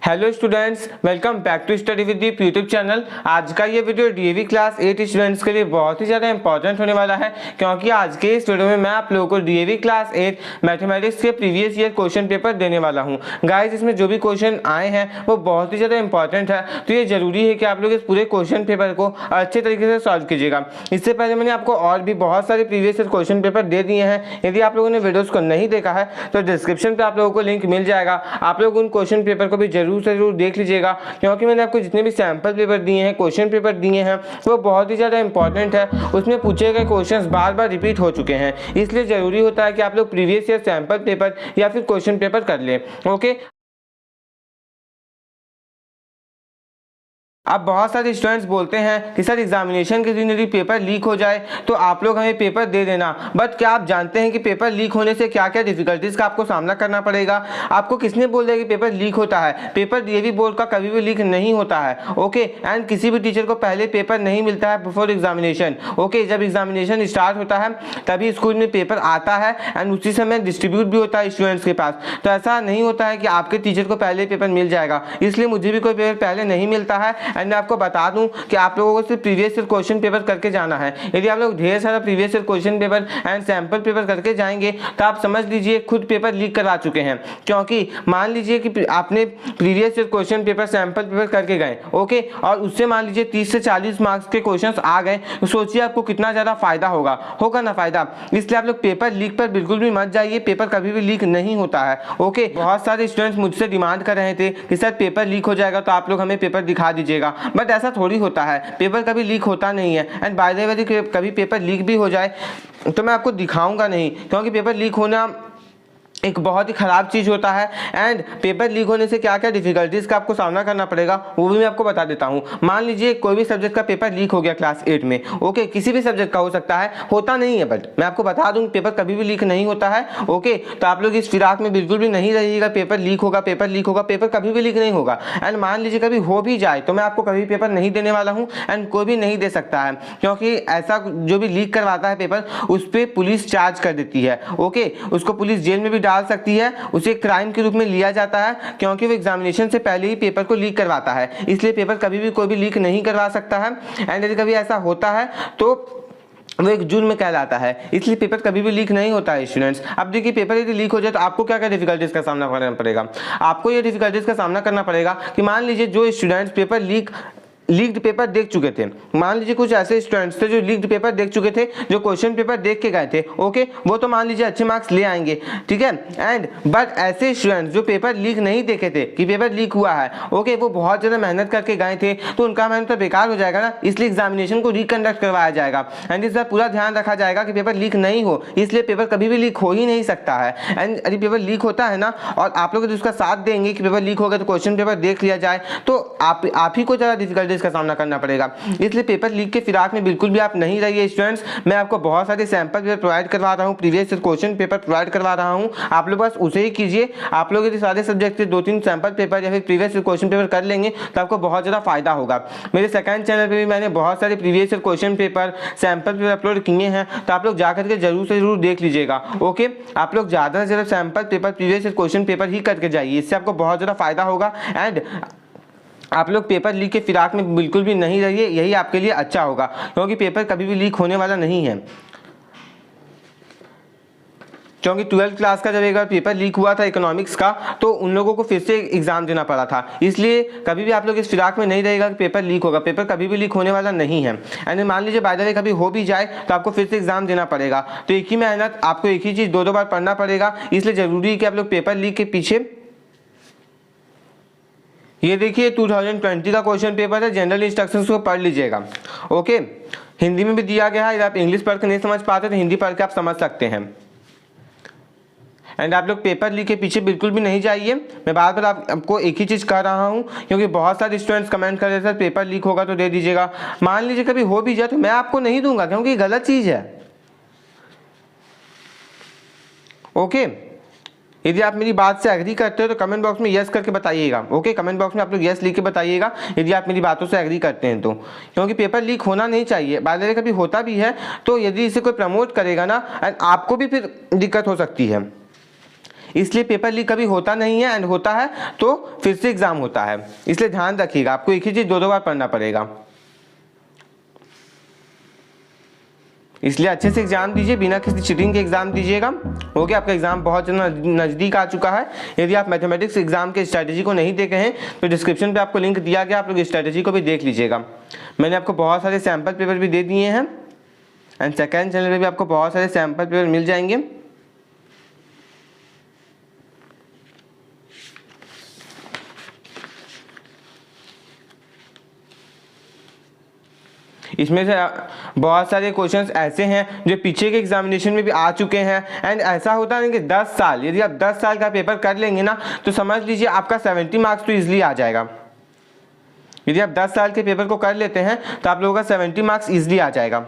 Hello students, welcome back to study with Deep YouTube channel. आज का ये वीडियो डीएवी क्लास 8 स्टूडेंट्स के लिए बहुत ही ज़्यादा इंपॉर्टेंट होने वाला है, क्योंकि आज के इस वीडियो में मैं आप लोगों को डीएवी क्लास 8 मैथमेटिक्स के प्रीवियस ईयर क्वेश्चन पेपर देने वाला हूँ। गाइस, इसमें जो भी क्वेश्चन आए हैं वो बहुत ही ज़्यादा इंपॉर्टेंट है, तो ये जरूरी है कि आप लोग इस पूरे क्वेश्चन पेपर को अच्छे तरीके से सॉल्व कीजिएगा। इससे पहले मैंने आपको और भी बहुत सारे प्रीवियस ईयर क्वेश्चन पेपर दे दिए हैं। यदि आप लोगों ने वीडियोज़ को नहीं देखा है तो डिस्क्रिप्शन पर आप लोगों को लिंक मिल जाएगा। आप लोग उन क्वेश्चन पेपर को भी जरूर से जरूर देख लीजिएगा, क्योंकि मैंने आपको जितने भी सैंपल पेपर दिए हैं, क्वेश्चन पेपर दिए हैं, वो बहुत ही ज़्यादा इंपॉर्टेंट है। उसमें पूछे गए क्वेश्चंस बार बार रिपीट हो चुके हैं, इसलिए ज़रूरी होता है कि आप लोग प्रीवियस ईयर सैंपल पेपर या फिर क्वेश्चन पेपर कर लें। ओके, अब बहुत सारे स्टूडेंट्स बोलते हैं कि सर एग्जामिनेशन के दिन यदि पेपर लीक हो जाए तो आप लोग हमें पेपर दे देना, बट क्या आप जानते हैं कि पेपर लीक होने से क्या क्या डिफिकल्टीज का आपको सामना करना पड़ेगा? आपको किसने बोल दिया कि पेपर लीक होता है? पेपर डीएवी बोर्ड का कभी भी लीक नहीं होता है। ओके, एंड किसी भी टीचर को पहले पेपर नहीं मिलता है बिफोर एग्जामिनेशन। ओके, जब एग्जामिनेशन स्टार्ट होता है तभी स्कूल में पेपर आता है एंड उसी समय डिस्ट्रीब्यूट भी होता है स्टूडेंट्स के पास। तो ऐसा नहीं होता है कि आपके टीचर को पहले पेपर मिल जाएगा, इसलिए मुझे भी कोई पेपर पहले नहीं मिलता है। एंड मैं आपको बता दूं कि आप लोगों को सिर्फ प्रीवियस ईयर क्वेश्चन पेपर करके जाना है। यदि आप लोग ढेर सारा previous year question paper and sample paper करके जाएंगे तो आप समझ लीजिए खुद पेपर लीक करवा चुके हैं। क्योंकि मान लीजिए कि आपने previous year question paper sample paper करके गए, ओके, और उससे मान लीजिए 30 से 40 मार्क्स के क्वेश्चंस आ गए, तो सोचिए आपको कितना ज्यादा फायदा होगा ना फायदा। इसलिए आप लोग पेपर लीक पर बिल्कुल भी मत जाइए, पेपर कभी भी लीक नहीं होता है। ओके, बहुत सारे स्टूडेंट्स मुझसे डिमांड कर रहे थे कि सर पेपर लीक हो जाएगा तो आप लोग हमें पेपर दिखा दीजिएगा, बट ऐसा थोड़ी होता है, पेपर कभी लीक होता नहीं है। एंड बाय द वे कभी पेपर लीक भी हो जाए तो मैं आपको दिखाऊंगा नहीं, क्योंकि पेपर लीक होना एक बहुत ही खराब चीज होता है। एंड पेपर लीक होने से क्या क्या डिफिकल्टीज का आपको सामना करना पड़ेगा वो भी मैं आपको बता देता हूं। मान लीजिए कोई भी सब्जेक्ट का पेपर लीक हो गया क्लास 8 में, ओके, किसी भी सब्जेक्ट का हो सकता है, होता नहीं है, बट मैं आपको बता दूं पेपर कभी भी लीक नहीं होता है। ओके, तो आप लोग इस फिराक में बिल्कुल भी नहीं रहिएगा पेपर लीक होगा, पेपर लीक होगा, पेपर कभी भी लीक नहीं होगा। एंड मान लीजिए कभी हो भी जाए तो मैं आपको कभी पेपर नहीं देने वाला हूँ, एंड कोई भी नहीं दे सकता है, क्योंकि ऐसा जो भी लीक करवाता है पेपर उस पर पुलिस चार्ज कर देती है। ओके, उसको पुलिस जेल में भी डाल सकती है, उसे क्राइम के रूप में लिया जाता है, क्योंकि वो एग्जामिनेशन से पहले ही पेपर को लीक करवाता है। इसलिए पेपर कभी भी कोई भी लीक नहीं करवा सकता है। एंड यदि कभी ऐसा होता है तो वो एक जुर्म में कहलाता है, इसलिए पेपर कभी भी लीक नहीं होता है स्टूडेंट्स। अब देखिए पेपर यदि लीक हो जाए तो आपको क्या क्या डिफिकल्टीज का सामना करना पड़ेगा। आपको ये डिफिकल्टीज का सामना करना पड़ेगा कि मान लीजिए जो स्टूडेंट्स पेपर लीक्ड पेपर देख चुके थे, मान लीजिए कुछ ऐसे स्टूडेंट्स थे जो लीक्ड पेपर देख चुके थे, जो क्वेश्चन पेपर देख के गए थे, ओके, वो तो मान लीजिए अच्छे मार्क्स ले आएंगे, ठीक है। एंड बट ऐसे स्टूडेंट्स जो पेपर लीक नहीं देखे थे कि पेपर लीक हुआ है, ओके, वो बहुत ज़्यादा मेहनत करके गए थे, तो उनका मेहनत तो बेकार हो जाएगा ना, इसलिए एग्जामिनेशन को रिकंडक्ट करवाया जाएगा। एंड इस बार पूरा ध्यान रखा जाएगा कि पेपर लीक नहीं हो, इसलिए पेपर कभी भी लीक हो ही नहीं सकता है। एंड यदि पेपर लीक होता है ना और आप लोग यदि उसका साथ देंगे कि पेपर लीक हो गया तो क्वेश्चन पेपर देख लिया जाए, तो आप ही को ज़्यादा डिफिकल्टीज का सामना करना पड़ेगा। इसलिए पेपर लीक के फिराक में बिल्कुल भी आप नहीं रहिए स्टूडेंट्स। मैं आपको बहुत सारे सैंपल पेपर प्रोवाइड करवा रहा हूँ, प्रीवियस क्वेश्चन पेपर प्रोवाइड करवा रहा हूँ, आप लोग बस उसे ही कीजिए। आप लोग यदि सारे सब्जेक्ट से 2-3 सैंपल पेपर या फिर प्रीवियस क्वेश्चन पेपर कर लेंगे तो आपको बहुत ज़्यादा फायदा होगा। मेरे सेकंड चैनल पर भी मैंने बहुत सारे previous question paper sample paper upload किए हैं, तो आप लोग जाकर के जरूर से जरूर देख लीजिएगा। ओके, आप लोग ज़्यादा से ज़्यादा sample paper previous question paper ही करके जाइए, इससे आपको बहुत ज़्यादा फायदा होगा। एंड आप लोग पेपर लीक के फिराक में बिल्कुल भी नहीं रहिए, यही आपके लिए अच्छा होगा, क्योंकि पेपर कभी भी लीक होने वाला नहीं है। क्योंकि 12th क्लास का जब एक बार पेपर लीक हुआ था इकोनॉमिक्स का, तो उन लोगों को फिर से एग्जाम देना पड़ा था, इसलिए कभी भी आप लोग इस फिराक में नहीं रहेगा कि पेपर लीक होगा, पेपर कभी भी लीक होने वाला नहीं है। एंड मान लीजिए बाय द वे कभी हो भी जाए तो आपको फिर से एग्जाम देना पड़ेगा, तो एक ही मेहनत आपको एक ही चीज़ 2-2 बार पढ़ना पड़ेगा, इसलिए जरूरी है कि आप लोग पेपर लीक के पीछे। ये देखिए 2020 का क्वेश्चन पेपर है, जनरल इंस्ट्रक्शंस को पढ़ लीजिएगा। ओके, हिंदी में भी दिया गया है, यदि आप इंग्लिश पढ़ के नहीं समझ पाते तो हिंदी पढ़ के आप समझ सकते हैं। एंड आप लोग पेपर लीक के पीछे बिल्कुल भी नहीं जाइए। मैं बार बार आपको एक ही चीज़ कह रहा हूँ, क्योंकि बहुत सारे स्टूडेंट्स कमेंट कर रहे थे सर पेपर लीक होगा तो दे दीजिएगा। मान लीजिए कभी हो भी जाए तो मैं आपको नहीं दूंगा, क्योंकि गलत चीज़ है। ओके, यदि आप मेरी बात से एग्री करते हो तो कमेंट बॉक्स में यस करके बताइएगा। ओके, कमेंट बॉक्स में आप लोग यस लिख के बताइएगा यदि आप मेरी बातों से एग्री करते हैं तो, क्योंकि पेपर लीक होना नहीं चाहिए। बाय द वे कभी होता भी है तो यदि इसे कोई प्रमोट करेगा ना, आपको भी फिर दिक्कत हो सकती है। इसलिए पेपर लीक कभी होता नहीं है, एंड होता है तो फिर से एग्जाम होता है। इसलिए ध्यान रखिएगा, आपको एक ही चीज दो बार पढ़ना पड़ेगा। इसलिए अच्छे से एग्जाम दीजिए, बिना किसी चीटिंग के एग्जाम दीजिएगा। ओके, आपका एग्जाम बहुत नज़दीक आ चुका है। यदि आप मैथमेटिक्स एग्जाम के स्ट्रैटेजी को नहीं देखे हैं तो डिस्क्रिप्शन पे आपको लिंक दिया गया, आप लोग स्ट्रैटेजी को भी देख लीजिएगा। मैंने आपको बहुत सारे सैम्पल पेपर भी दे दिए हैं, एंड सेकेंड चैनल पे भी आपको बहुत सारे सैम्पल पेपर मिल जाएंगे। इसमें से बहुत सारे क्वेश्चंस ऐसे हैं जो पीछे के एग्जामिनेशन में भी आ चुके हैं। एंड ऐसा होता है कि 10 साल, यदि आप 10 साल का पेपर कर लेंगे ना तो समझ लीजिए आपका 70 मार्क्स तो ईजिली आ जाएगा। यदि आप 10 साल के पेपर को कर लेते हैं तो आप लोगों का 70 मार्क्स ईजिली आ जाएगा।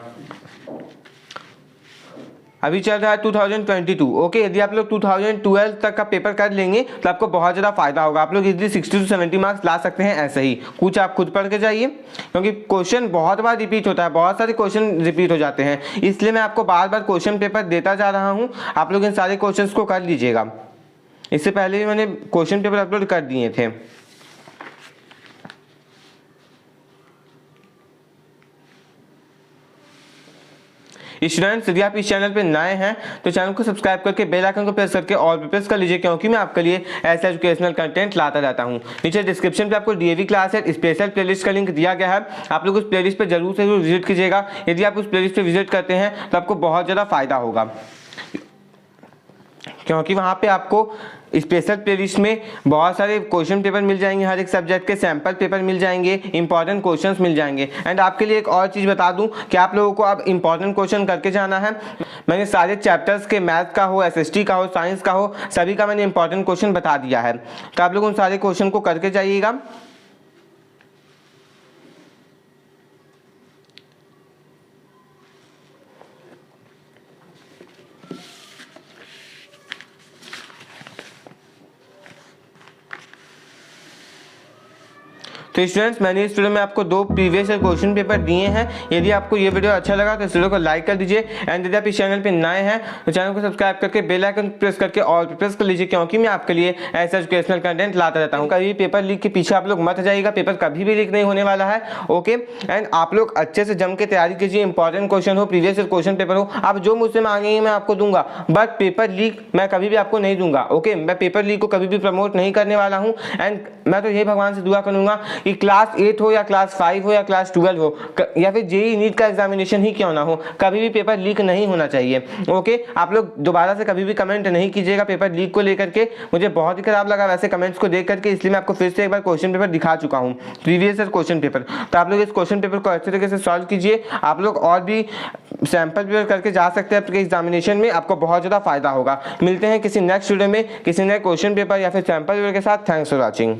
अभी चल रहा है 2022। ओके, यदि आप लोग 2012 तक का पेपर कर लेंगे तो आपको बहुत ज़्यादा फायदा होगा। आप लोग इजीली 60 से 70 मार्क्स ला सकते हैं। ऐसे ही कुछ आप खुद पढ़ के जाइए, क्योंकि क्वेश्चन बहुत बार रिपीट होता है, बहुत सारे क्वेश्चन रिपीट हो जाते हैं। इसलिए मैं आपको बार बार क्वेश्चन पेपर देता जा रहा हूँ, आप लोग इन सारे क्वेश्चन को कर लीजिएगा। इससे पहले भी मैंने क्वेश्चन पेपर अपलोड कर दिए थे। स्टूडेंट्स, यदि आप इस चैनल पे नए हैं तो चैनल को सब्सक्राइब करके बेल आइकन को प्रेस करके ऑल पे प्रेस कर लीजिए, क्योंकि मैं आपके लिए ऐसा एजुकेशनल कंटेंट लाता रहता हूं। नीचे डिस्क्रिप्शन पे आपको डीएवी क्लास है स्पेशल प्लेलिस्ट का लिंक दिया गया है, आप लोग उस प्लेलिस्ट पे जरूर से जरूर विजिट कीजिएगा। यदि आप उस प्लेलिस्ट पे विजिट करते हैं तो आपको बहुत ज़्यादा फायदा होगा, क्योंकि वहाँ पे आपको स्पेशल प्लेलिस्ट में बहुत सारे क्वेश्चन पेपर मिल जाएंगे, हर एक सब्जेक्ट के सैंपल पेपर मिल जाएंगे, इंपॉर्टेंट क्वेश्चंस मिल जाएंगे। एंड आपके लिए एक और चीज़ बता दूं कि आप लोगों को अब इंपॉर्टेंट क्वेश्चन करके जाना है। मैंने सारे चैप्टर्स के मैथ का हो, एसएसटी का हो, साइंस का हो, सभी का मैंने इंपॉर्टेंट क्वेश्चन बता दिया है, तो आप लोग उन सारे क्वेश्चन को करके जाइएगा। तो स्टूडेंट्स, मैंने इस वीडियो में आपको 2 प्रीवियस क्वेश्चन पेपर दिए हैं। यदि आपको ये वीडियो अच्छा लगा तो इस वीडियो को लाइक कर दीजिए, एंड यदि आप इस चैनल पे नए हैं तो चैनल को सब्सक्राइब करके बेल आइकन प्रेस करके ऑल पे प्रेस कर लीजिए, क्योंकि मैं आपके लिए ऐसा एजुकेशनल कंटेंट लाता रहता हूँ। कभी पेपर लीक के पीछे आप लोग मत जाइएगा, पेपर कभी भी लीक नहीं होने वाला है। ओके, एंड आप लोग अच्छे से जम के तैयारी कीजिए। इंपॉर्टेंट क्वेश्चन हो, प्रीवियस क्वेश्चन पेपर हो, आप जो मुझसे मांगेंगे मैं आपको दूंगा, बट पेपर लीक मैं कभी भी आपको नहीं दूंगा। ओके, मैं पेपर लीक को कभी भी प्रमोट नहीं करने वाला हूँ। एंड मैं तो यही भगवान से दुआ करूंगा कि क्लास 8 हो या क्लास 5 हो या क्लास 12 हो या फिर जेईई नीट का एग्जामिनेशन ही क्यों ना हो, कभी भी पेपर लीक नहीं होना चाहिए। ओके, आप लोग दोबारा से कभी भी कमेंट नहीं कीजिएगा पेपर लीक को लेकर के। मुझे बहुत ही खराब लगा वैसे कमेंट्स को देख करके, इसलिए मैं आपको फिर से एक बार क्वेश्चन पेपर दिखा चुका हूँ, प्रीवियस क्वेश्चन पेपर। तो आप लोग इस क्वेश्चन पेपर को अच्छे तरीके से सॉल्व कीजिए। आप लोग और भी सैंपल पेपर करके जा सकते हैं आपके एग्जामिनेशन में, आपको बहुत ज़्यादा फायदा होगा। मिलते हैं किसी नेक्स्ट वीडियो में किसी नए क्वेश्चन पेपर या फिर सैंपल पेपर के साथ। Thanks for watching.